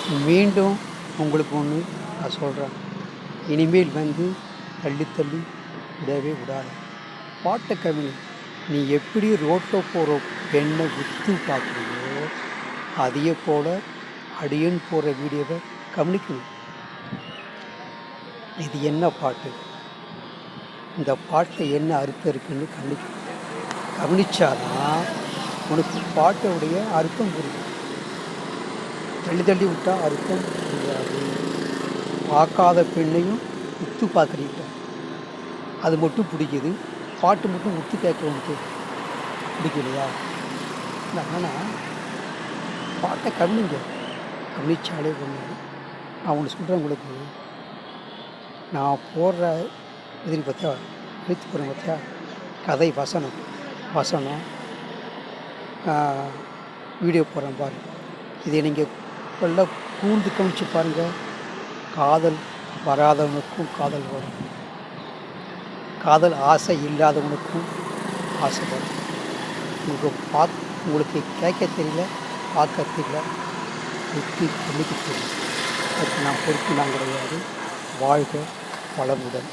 மீண்டும் உங்களுக்கு ஒன்று நான் சொல்கிறேன், இனிமேல் தள்ளி தள்ளி விடவே விடாது. பாட்ட கவிஞ நீ எப்படி ரோட்டில் போகிற பெண்ணை விற்று பார்க்குறியோ அதே போல் அடியன் போகிற வீடியோவை கவனிக்கணும். இது என்ன பாட்டு, இந்த பாட்டில் என்ன அர்த்தம் இருக்குன்னு கவனிக்கணும். கவனிச்சாதான் உனக்கு பாட்டோடைய அர்த்தம் புரியும். தள்ளி தள்ளி விட்டால் அர்த்தம் புரியாது. பார்க்காத பெண்ணையும் உத்து பார்க்குறீங்க, அது மட்டும் பிடிக்குது. பாட்டு மட்டும் உத்து கேட்க உனக்கு பிடிக்கலையா? ஆனால் பாட்டை கவனிச்சாலே ஒன்று. நான் ஒன்று சொல்கிறேன் உங்களுக்கு, நான் போடுற இதில் பார்த்தியா எழுத்து போகிறேன் பார்த்தியா, கதை வசனம் வீடியோ போடுறேன் பாரு. இதை நீங்கள் நல்லா கூர்ந்து கவனித்து பாருங்கள். காதல் வராதவனுக்கும் காதல் வரும், காதல் ஆசை இல்லாதவனுக்கும் ஆசை வரும். உங்களுக்கு கேட்க தெரியல, பார்க்க தெரியல, விட்டு கவனிக்க தெரியல. அதுக்கு நான் பொறுப்பு நான் கிடையாது. வாழ்க வளமுடன்.